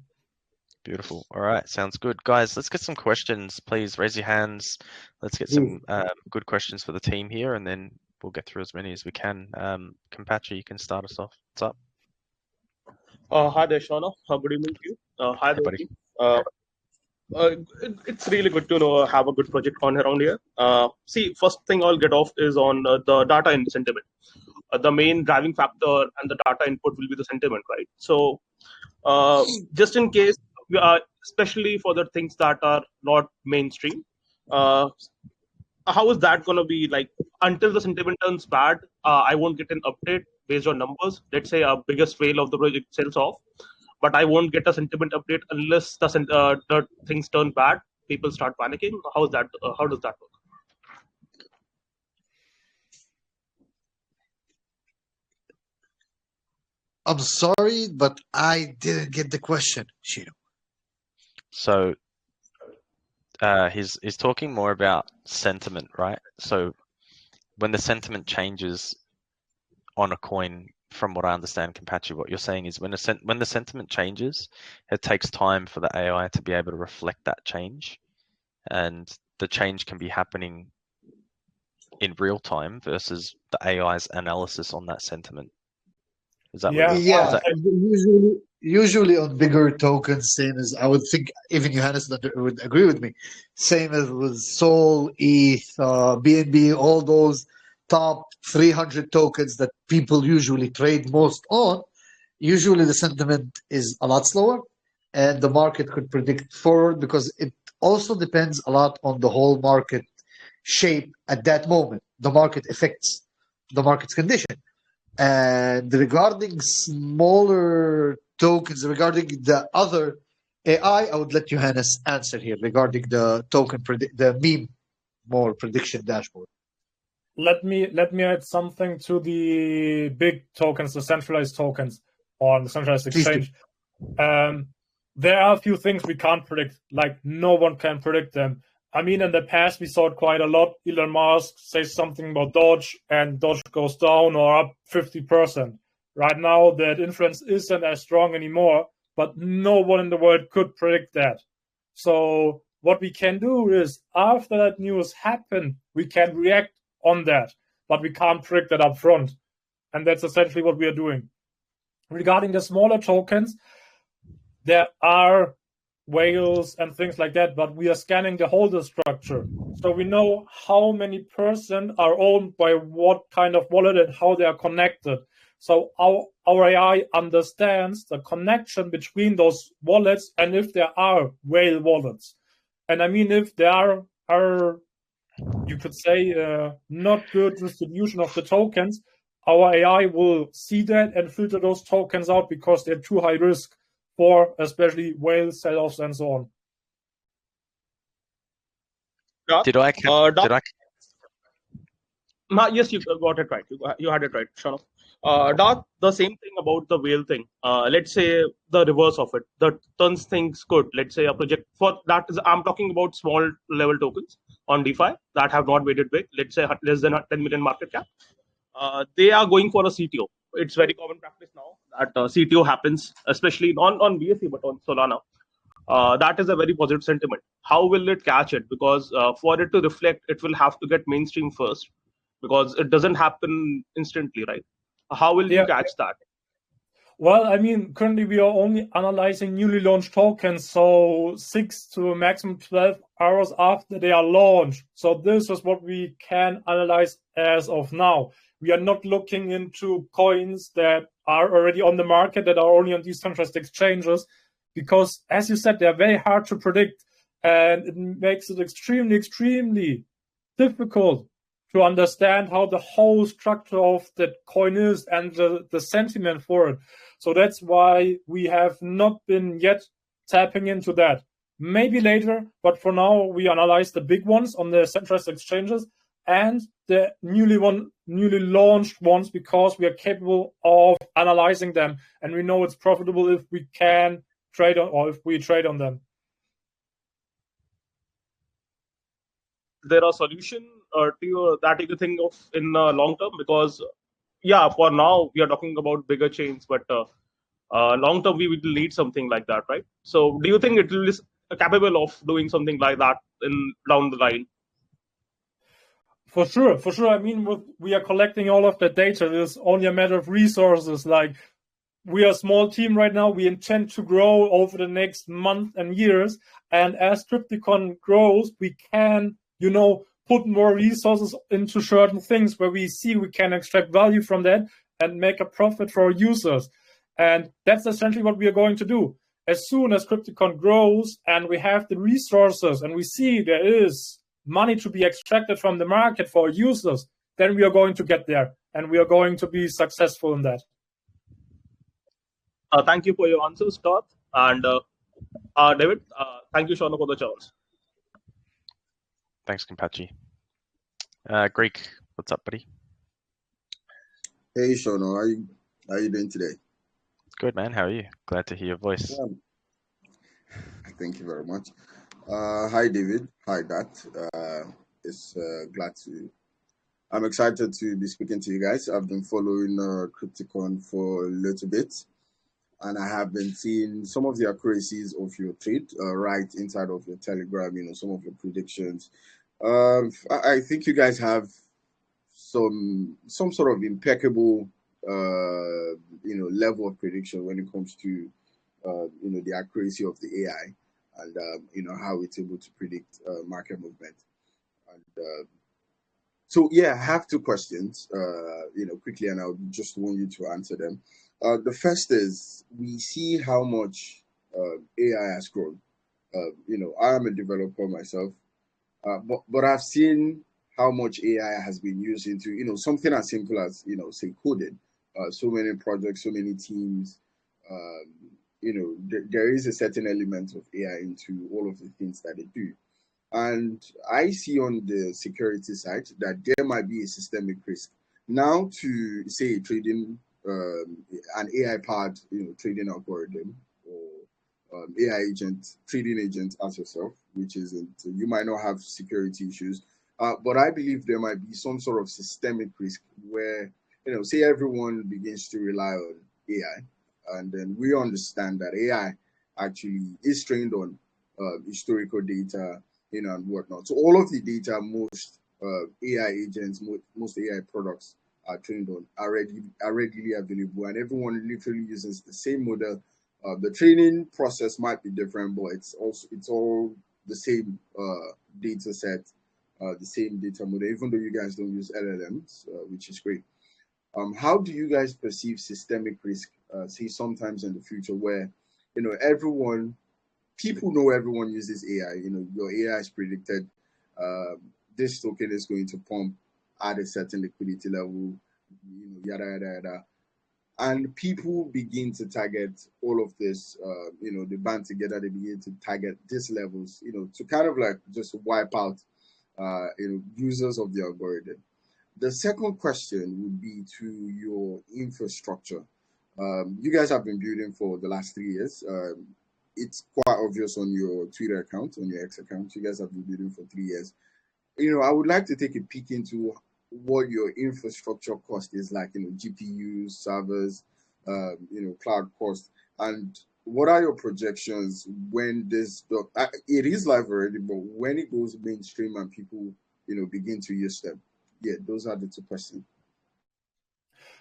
Beautiful. All right, sounds good. Guys, let's get some questions. Please raise your hands. Let's get some good questions for the team here, and then we'll get through as many as we can. Kampacha, you can start us off. What's up? Hi there, Shauna. Good evening to you. Hi there, buddy. It's really good to have a good project on around here. See, first thing I'll get off is on the data and sentiment. The main driving factor and the data input will be the sentiment, right? So just in case, especially for the things that are not mainstream, how is that going to be like until the sentiment turns bad? I won't get an update based on numbers. Let's say a biggest whale of the project sells off, but I won't get a sentiment update unless the things turn bad. People start panicking. How does that work? I'm sorry, but I didn't get the question, Shino. So he's talking more about sentiment, right? So when the sentiment changes on a coin, from what I understand, Kampachi, what you're saying is when the sentiment changes, it takes time for the AI to be able to reflect that change, and the change can be happening in real time versus the AI's analysis on that sentiment. Is that Yeah, what Yeah, is that? usually on bigger tokens, same as I would think even Johannes would agree with me. Same as with Sol, ETH, BNB, all those top 300 tokens that people usually trade most on. Usually the sentiment is a lot slower, and the market could predict forward because it also depends a lot on the whole market shape at that moment. The market affects the market's condition. And regarding smaller tokens, regarding the other AI, I would let Johannes answer here regarding the the meme more prediction dashboard. let me add something to the big tokens, the centralized tokens on the centralized exchange. There are a few things we can't predict, like no one can predict them. I mean, in the past, we saw it quite a lot. Elon Musk says something about Doge, and Doge goes down or up 50%. Right now, that influence isn't as strong anymore, but no one in the world could predict that. So what we can do is, after that news happened, we can react on that, but we can't predict that up front. And that's essentially what we are doing. Regarding the smaller tokens, there are whales and things like that, but we are scanning the holder structure. So we know how many percent are owned by what kind of wallet and how they are connected. So our AI understands the connection between those wallets and if there are whale wallets. And I mean, if there are you could say, not good distribution of the tokens, our AI will see that and filter those tokens out because they're too high risk for especially whale sell-offs and so on. Did I? Yes, you got it right. You had it right, Shano. Darth, the same thing about the whale thing. Let's say the reverse of it. The turns things good. Let's say a project for that is I'm talking about small level tokens on DeFi that have not weighted big. Let's say less than 10 million market cap. They are going for a CTO. It's very common practice now that CTO happens, especially on BSC, but on Solana. That is a very positive sentiment. How will it catch it? Because for it to reflect, it will have to get mainstream first, because it doesn't happen instantly, right? How will you catch that? Well, I mean, currently we are only analyzing newly launched tokens, so 6 to maximum 12 hours after they are launched. So this is what we can analyze as of now. We are not looking into coins that are already on the market, that are only on decentralized exchanges, because as you said, they're very hard to predict, and it makes it extremely, extremely difficult to understand how the whole structure of that coin is and the sentiment for it. So that's why we have not been yet tapping into that. Maybe later, but for now, we analyze the big ones on the centralized exchanges and the newly launched ones, because we are capable of analyzing them and we know it's profitable if we can trade on, or if we trade on them. There are solution to that you can think of in long term? Because yeah, for now we are talking about bigger chains, but long term we will need something like that, right? So do you think it will be capable of doing something like that in down the line? For sure. I mean, we are collecting all of the data. It's only a matter of resources. Like, we are a small team right now. We intend to grow over the next month and years. And as Crypticon grows, we can, put more resources into certain things where we see we can extract value from that and make a profit for our users. And that's essentially what we are going to do. As soon as Crypticon grows and we have the resources and we see there is money to be extracted from the market for users, then we are going to get there and we are going to be successful in that. Thank you for your answers, Todd. And David, thank you, Shano, for the chance. Thanks, Kampachi. Greek, what's up, buddy? Hey, Shano, how you doing today? Good, man. How are you? Glad to hear your voice. Yeah, thank you very much. Hi, David. Hi, Dat. It's glad to. I'm excited to be speaking to you guys. I've been following Crypticon for a little bit, and I have been seeing some of the accuracies of your trade right inside of your Telegram. Some of your predictions. I think you guys have some sort of impeccable level of prediction when it comes to the accuracy of the AI and how it's able to predict market movement. And so yeah, I have two questions quickly, and I would just want you to answer them. The first is, we see how much AI has grown. I am a developer myself, but I've seen how much AI has been used into something as simple as say coding. So many projects, so many teams. There is a certain element of AI into all of the things that they do. And I see on the security side that there might be a systemic risk. Now, to say trading an AI-powered trading algorithm or AI agent, trading agent as yourself, which isn't, you might not have security issues, but I believe there might be some sort of systemic risk where say everyone begins to rely on AI. And then we understand that AI actually is trained on historical data, and whatnot. So all of the data most AI agents, most AI products are trained on are readily available, and everyone literally uses the same model. The training process might be different, but it's all the same data set, the same data model. Even though you guys don't use LLMs, which is great. How do you guys perceive systemic risk, say sometimes in the future, where people know everyone uses AI, your AI is predicted, this token is going to pump at a certain liquidity level, yada yada yada, and people begin to target all of this, they band together, they begin to target these levels, to kind of like just wipe out users of the algorithm. The second question would be to your infrastructure. You guys have been building for the last 3 years. It's quite obvious on your Twitter account, on your X account. You guys have been building for 3 years. I would like to take a peek into what your infrastructure cost is like, GPUs, servers, cloud cost, and what are your projections when this, it is live already, but when it goes mainstream and people, begin to use them? Yeah, those are the two questions.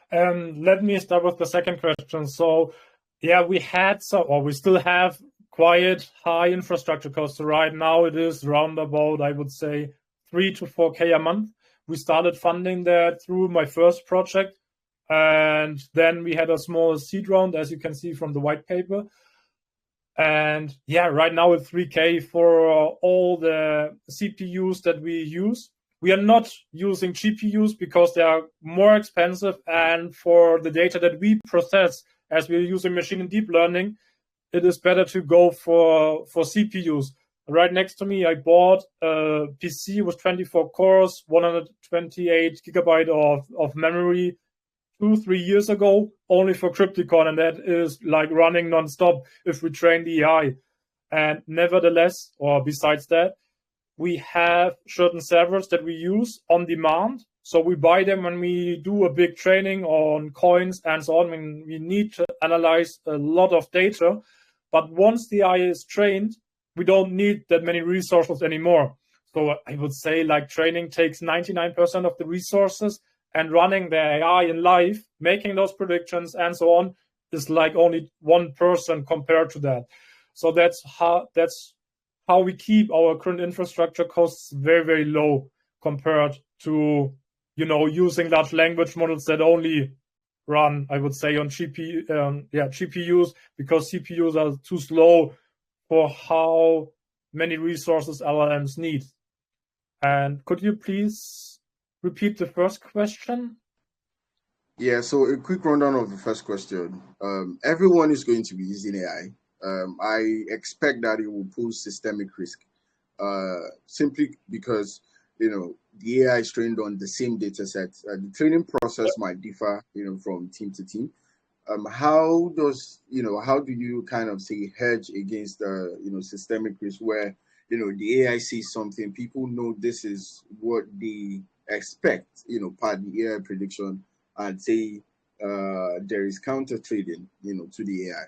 Let me start with the second question. So, yeah, we still have quite high infrastructure costs. So right now it is around about, I would say, 3 to 4K a month. We started funding that through my first project, and then we had a small seed round, as you can see from the white paper. And yeah, right now it's 3K for all the CPUs that we use. We are not using GPUs because they are more expensive, and for the data that we process, as we're using machine and deep learning, it is better to go for CPUs. Right next to me, I bought a PC with 24 cores, 128 gigabyte of memory 2-3 years ago, only for Crypticon, and that is like running nonstop if we train the AI. And nevertheless, or besides that, we have certain servers that we use on demand. So we buy them when we do a big training on coins and so on. When we need to analyze a lot of data. But once the AI is trained, we don't need that many resources anymore. So I would say like training takes 99% of the resources, and running the AI in live, making those predictions and so on, is like only 1% compared to that. So that's how we keep our current infrastructure costs very, very low compared to, using large language models that only run, I would say, on GPUs, because CPUs are too slow for how many resources LLMs need. And could you please repeat the first question? Yeah, so a quick rundown of the first question. Everyone is going to be using AI. I expect that it will pose systemic risk, simply because the AI is trained on the same data set. The training process might differ, from team to team. how does, how do you kind of say hedge against systemic risk where, the AI sees something, people know this is what they expect, part the AI prediction, and say there is counter trading, to the AI?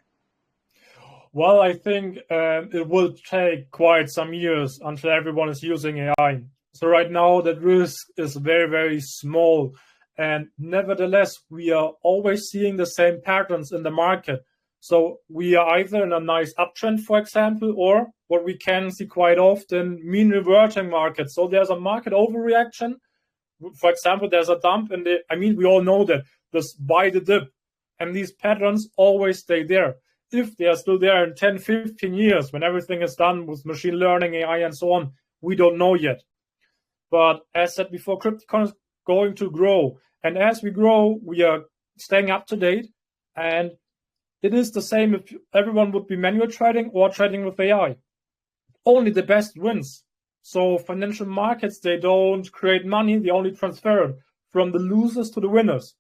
Well, I think it will take quite some years until everyone is using AI. So right now, that risk is very, very small. And nevertheless, we are always seeing the same patterns in the market. So we are either in a nice uptrend, for example, or what we can see quite often, mean reverting markets. So there's a market overreaction. For example, there's a dump, and we all know that this buy the dip, and these patterns always stay there. If they are still there in 10, 15 years, when everything is done with machine learning, AI, and so on, we don't know yet. But as said before, Crypticorn is going to grow. And as we grow, we are staying up to date. And it is the same if everyone would be manual trading or trading with AI. Only the best wins. So financial markets, they don't create money, they only transfer it from the losers to the winners.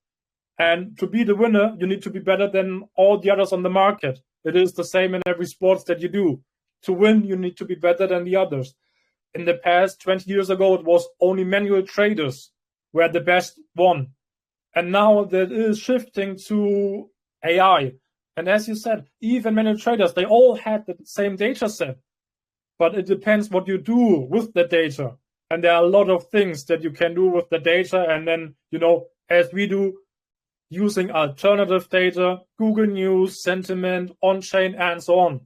And to be the winner, you need to be better than all the others on the market. It is the same in every sports that you do. To win, you need to be better than the others. In the past, 20 years ago, it was only manual traders where the best won. And now that is shifting to AI. And as you said, even manual traders, they all had the same data set. But it depends what you do with the data. And there are a lot of things that you can do with the data. And then, as we do, using alternative data, Google News, sentiment, on-chain, and so on.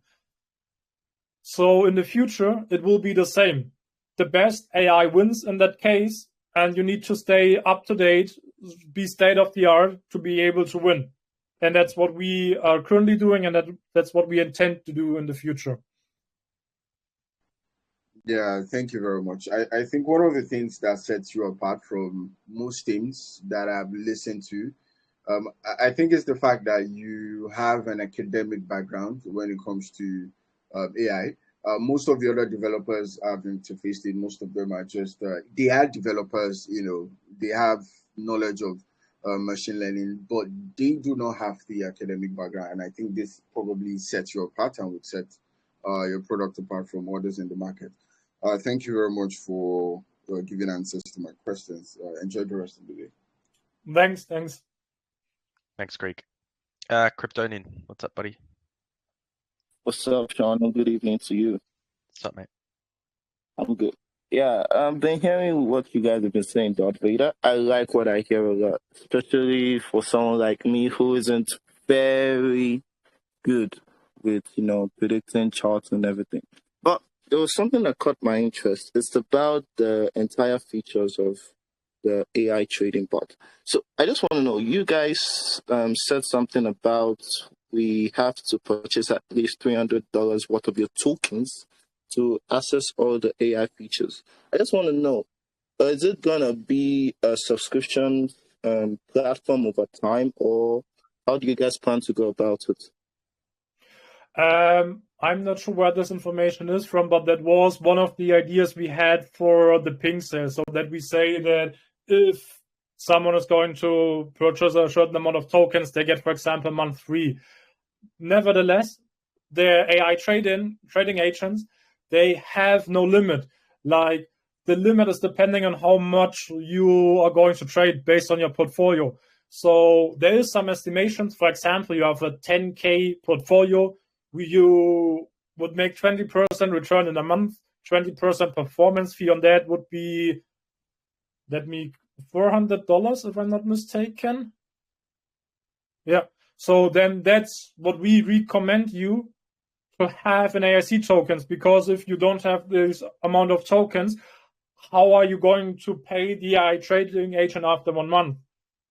So in the future, it will be the same. The best AI wins in that case, and you need to stay up to date, be state of the art to be able to win. And that's what we are currently doing, and that's what we intend to do in the future. Yeah, thank you very much. I think one of the things that sets you apart from most teams that I've listened to, I think it's the fact that you have an academic background when it comes to AI. Most of the other developers I've interfaced in, most of them are just, they are developers, they have knowledge of machine learning, but they do not have the academic background. And I think this probably sets you apart and would set your product apart from others in the market. Thank you very much for giving answers to my questions. Enjoy the rest of the day. Thanks. Thanks, Greg. Kryptonian, what's up, buddy? What's up, Sean? And good evening to you. What's up, mate? I'm good. Yeah, I've been hearing what you guys have been saying, Darth Vader. I like what I hear a lot, especially for someone like me who isn't very good with, predicting charts and everything. But there was something that caught my interest. It's about the entire features of the AI trading bot. So I just want to know, you guys said something about we have to purchase at least $300 worth of your tokens to access all the AI features. I just want to know, is it going to be a subscription platform over time, or how do you guys plan to go about it? I'm not sure where this information is from, but that was one of the ideas we had for the Pinksale, so that we say that if someone is going to purchase a certain amount of tokens, they get, for example, month free. Nevertheless, the AI trading agents, they have no limit. Like, the limit is depending on how much you are going to trade based on your portfolio. So there is some estimations. For example, you have a 10K portfolio, you would make 20% return in a month, 20% performance fee on that would be, $400 if I'm not mistaken. Yeah. So then that's what we recommend you to have in AIC tokens, because if you don't have this amount of tokens, how are you going to pay the AI trading agent after 1 month?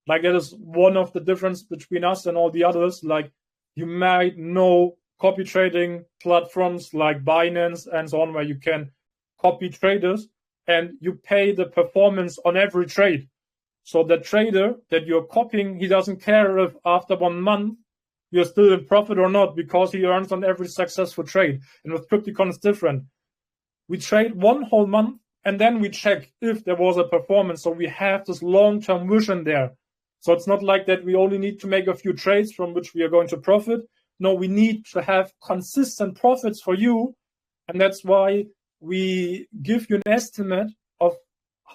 Like, that is one of the difference between us and all the others. Like, you might know copy trading platforms like Binance and so on, where you can copy traders and you pay the performance on every trade. So the trader that you're copying, he doesn't care if after 1 month you're still in profit or not, because he earns on every successful trade. And with Crypticon, it's different. We trade 1 whole month and then we check if there was a performance. So we have this long-term vision there. So it's not like that we only need to make a few trades from which we are going to profit. No, we need to have consistent profits for you. And that's why we give you an estimate of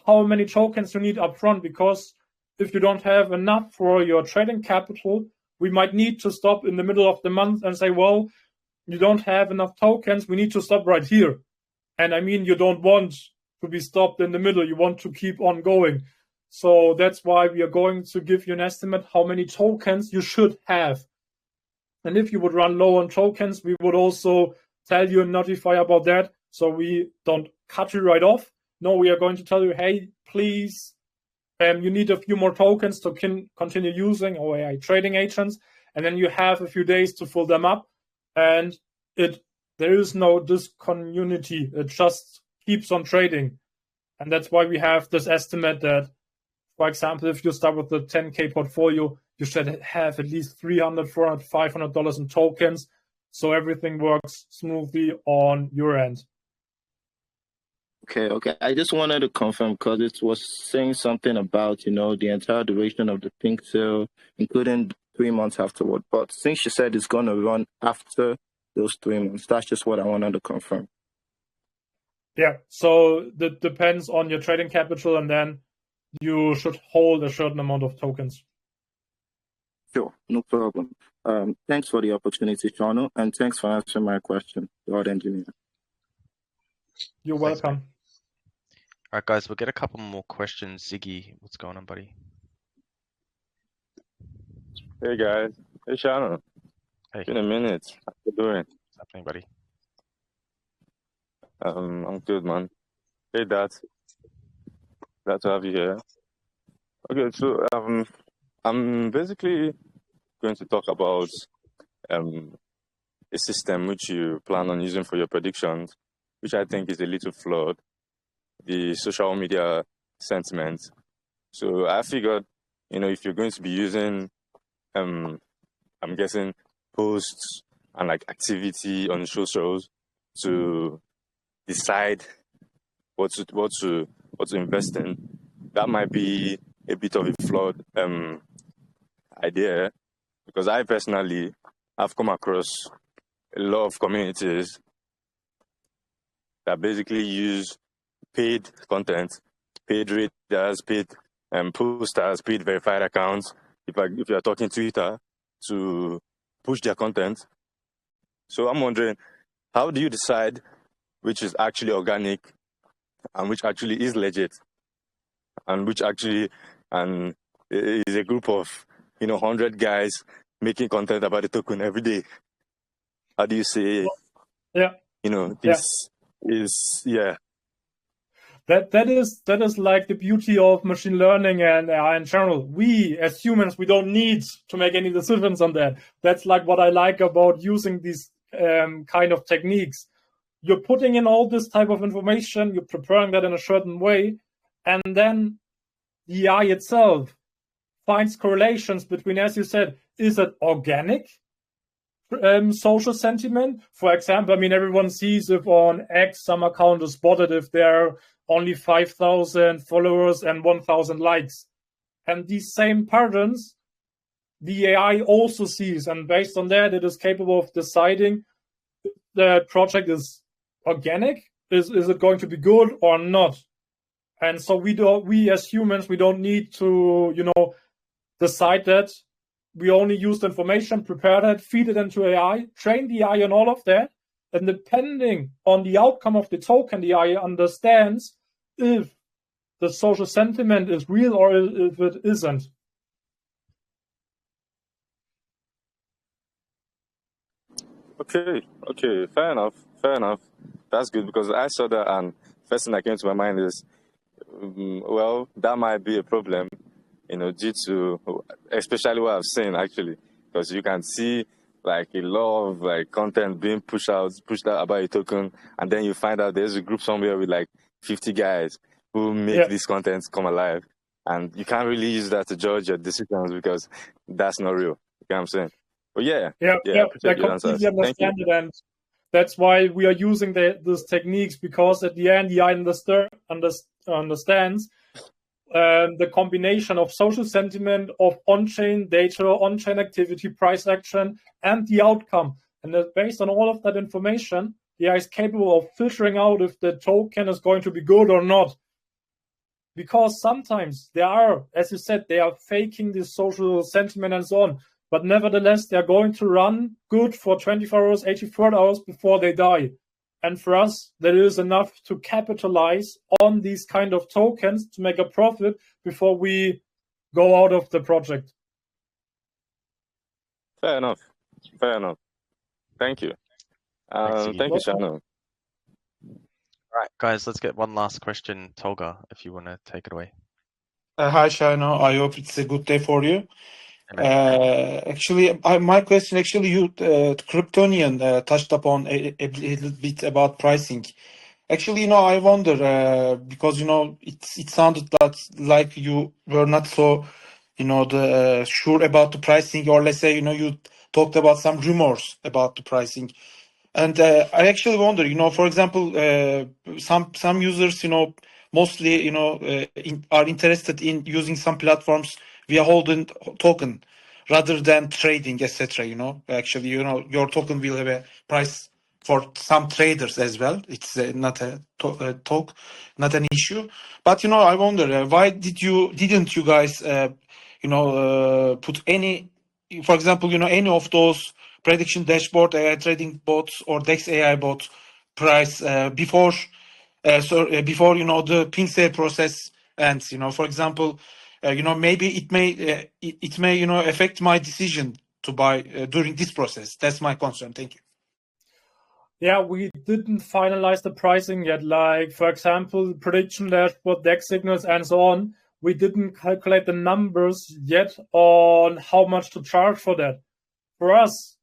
how many tokens you need upfront, because if you don't have enough for your trading capital, we might need to stop in the middle of the month and say, well, you don't have enough tokens, we need to stop right here. And I mean, you don't want to be stopped in the middle, you want to keep on going. So that's why we are going to give you an estimate how many tokens you should have. And if you would run low on tokens, we would also tell you and notify about that. So we don't cut you right off. No, we are going to tell you, hey, please, you need a few more tokens to continue using our AI trading agents. And then you have a few days to fill them up. And there is no discontinuity. It just keeps on trading. And that's why we have this estimate that, for example, if you start with the 10K portfolio, you should have at least $300, $400, $500 in tokens. So everything works smoothly on your end. Okay. I just wanted to confirm because it was saying something about, the entire duration of the pink sale, including 3 months afterward. But since you said it's going to run after those 3 months, that's just what I wanted to confirm. Yeah, so that depends on your trading capital, and then you should hold a certain amount of tokens. Sure, no problem. Thanks for the opportunity, Shano, and thanks for answering my question, Lord Engineer. You're welcome. All right, guys, we'll get a couple more questions. Ziggy, what's going on, buddy? Hey, guys. Hey, Shano. Hey. Been a minute. How you doing? What's happening, buddy? I'm good, man. Hey, Dad. Glad to have you here. Okay, so I'm basically going to talk about a system which you plan on using for your predictions, which I think is a little flawed, the social media sentiment. So I figured, if you're going to be using, I'm guessing, posts and like activity on socials to decide what to invest in, that might be a bit of a flawed idea, because I personally have come across a lot of communities that basically use paid content, paid readers, paid posters, paid verified accounts, if you're talking Twitter, to push their content. So I'm wondering, how do you decide which is actually organic and which actually is legit, and which actually is a group of 100 guys making content about the token every day? How do you say, this is, yeah. That is like the beauty of machine learning and AI in general. We as humans, we don't need to make any decisions on that. That's like what I like about using these kind of techniques. You're putting in all this type of information, you're preparing that in a certain way, and then the AI itself finds correlations between, as you said, is it organic social sentiment? For example, everyone sees if on X some account is spotted if there are only 5,000 followers and 1,000 likes. And these same patterns, the AI also sees, and based on that, it is capable of deciding if the project is organic, is it going to be good or not. And so we as humans, we don't need to decide that. We only use the information, prepare that, feed it into AI, train the AI on all of that, and depending on the outcome of the token, the AI understands if the social sentiment is real or if it isn't. Okay, fair enough. That's good, because I saw that, and first thing that came to my mind is, well, that might be a problem, due to, especially what I've seen actually, because you can see like a lot of like content being pushed out about a token, and then you find out there's a group somewhere with like 50 guys who make these contents come alive, and you can't really use that to judge your decisions because that's not real. You know what I'm saying? But yeah, I completely understand it, and that's why we are using these techniques, because at the end the AI understands the combination of social sentiment, of on-chain data, on-chain activity, price action, and the outcome. And based on all of that information, the AI is capable of filtering out if the token is going to be good or not. Because sometimes they are, as you said, they are faking this social sentiment and so on. But nevertheless, they are going to run good for 24 hours, 84 hours before they die. And for us, that is enough to capitalize on these kind of tokens to make a profit before we go out of the project. Fair enough. Fair enough. Thank you. Thank you, Shannon. All right, guys, let's get one last question. Tolga, if you want to take it away. Hi, Shano. I hope it's a good day for you. Actually, my question, you, Kryptonian, touched upon a little bit about pricing. Actually, I wonder, because, it sounded like you were not so, sure about the pricing, or let's say, you talked about some rumors about the pricing. And I actually wonder, for example, some users, mostly, are interested in using some platforms via holding token rather than trading, etc. Actually, your token will have a price for some traders as well. It's not a talk, not an issue. But I wonder why didn't you guys, put any, for example, any of those prediction dashboard AI trading bots or DEX AI bot price before the Pinksale process ends. For example, maybe it may affect my decision to buy during this process. That's my concern. Thank you. Yeah, we didn't finalize the pricing yet. Like, for example, prediction dashboard, DEX signals, and so on. We didn't calculate the numbers yet on how much to charge for that. For us,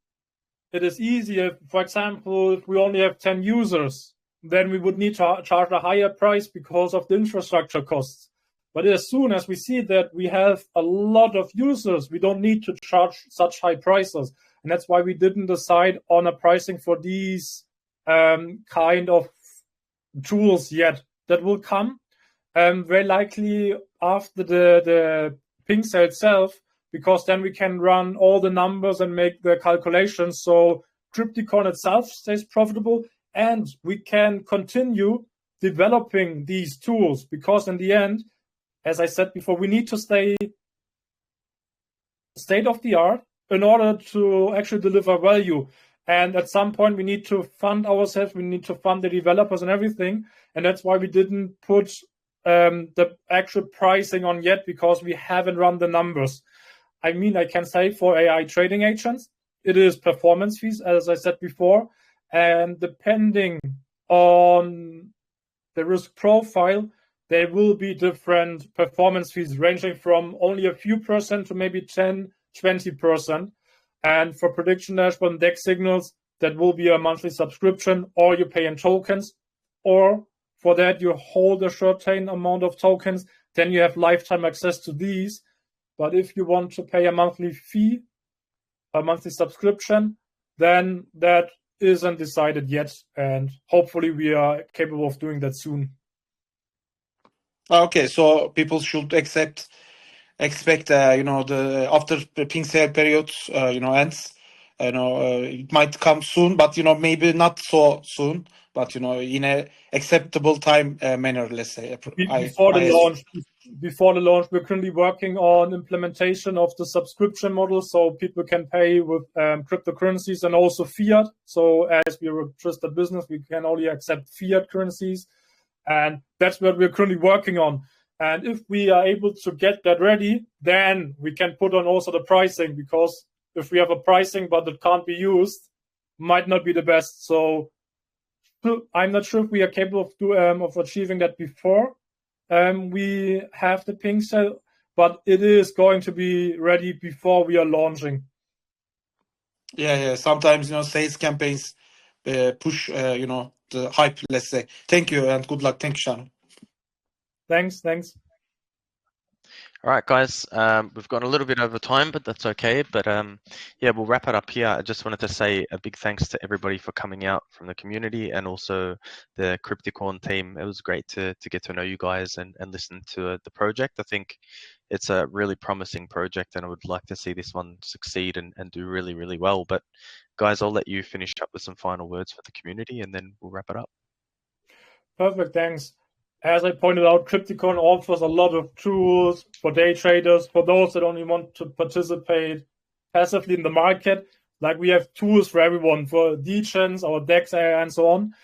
it is easier. For example, if we only have 10 users, then we would need to charge a higher price because of the infrastructure costs. But as soon as we see that we have a lot of users, we don't need to charge such high prices. And that's why we didn't decide on a pricing for these kind of tools yet. That will come very likely after the Pinksale itself, because then we can run all the numbers and make the calculations. So Crypticorn itself stays profitable, and we can continue developing these tools, because in the end, as I said before, we need to stay state of the art in order to actually deliver value. And at some point, we need to fund ourselves. We need to fund the developers and everything. And that's why we didn't put the actual pricing on yet, because we haven't run the numbers. I mean, I can say for AI trading agents, it is performance fees, as I said before. And depending on the risk profile, there will be different performance fees ranging from only a few percent to maybe 10, 20%. And for prediction dashboard and DEX signals, that will be a monthly subscription, or you pay in tokens, or for that you hold a certain amount of tokens, then you have lifetime access to these. But if you want to pay a monthly fee, a monthly subscription, then that isn't decided yet, and hopefully we are capable of doing that soon. Okay, so people should expect the after the Pinksale period ends, it might come soon, but maybe not so soon, but in a acceptable time manner, let's say. Before the launch, we're currently working on implementation of the subscription model, so people can pay with cryptocurrencies and also fiat. So as we're a trusted business, we can only accept fiat currencies, and that's what we're currently working on. And if we are able to get that ready, then we can put on also the pricing, because if we have a pricing but it can't be used, might not be the best. So I'm not sure if we are capable of achieving that before we have the Pinksale, but it is going to be ready before we are launching. Yeah. Sometimes sales campaigns push the hype. Let's say. Thank you and good luck. Thank you, Shannon. Thanks. All right, guys. We've gone a little bit over time, but that's okay. But yeah, we'll wrap it up here. I just wanted to say a big thanks to everybody for coming out from the community and also the Crypticorn team. It was great to get to know you guys and listen to the project. I think it's a really promising project, and I would like to see this one succeed and do really, really well. But guys, I'll let you finish up with some final words for the community, and then we'll wrap it up. Perfect, thanks. As I pointed out, Crypticorn offers a lot of tools for day traders, for those that only want to participate passively in the market. Like we have tools for everyone, for DGens, our DEX AI, and so on.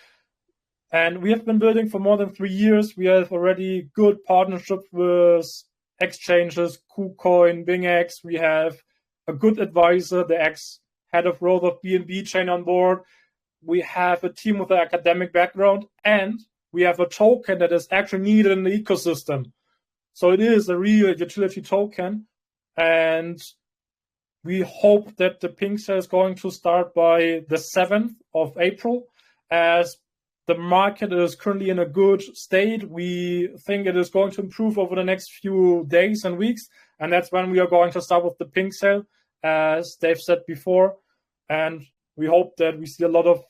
And we have been building for more than 3 years. We have already good partnerships with exchanges, KuCoin, BingX. We have a good advisor, the ex-head of growth of BNB chain on board. We have a team with an academic background, and we have a token that is actually needed in the ecosystem. So it is a real utility token. And we hope that the Pinksale is going to start by the 7th of April. As the market is currently in a good state, we think it is going to improve over the next few days and weeks. And that's when we are going to start with the Pinksale, as Dave said before. And we hope that we see a lot of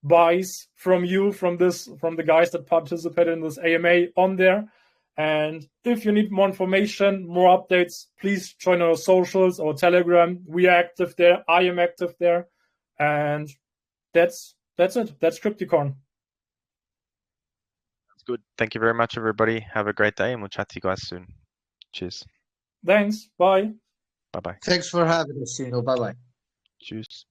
buys from you, from the guys that participated in this AMA on there. And if you need more information, more updates, please join our socials or Telegram. We are active there. I am active there. And that's it. That's Crypticorn. That's good. Thank you very much, everybody. Have a great day, and we'll chat to you guys soon. Cheers. Thanks. Bye. Bye-bye. Thanks for having us, Sino. Bye-bye. Cheers.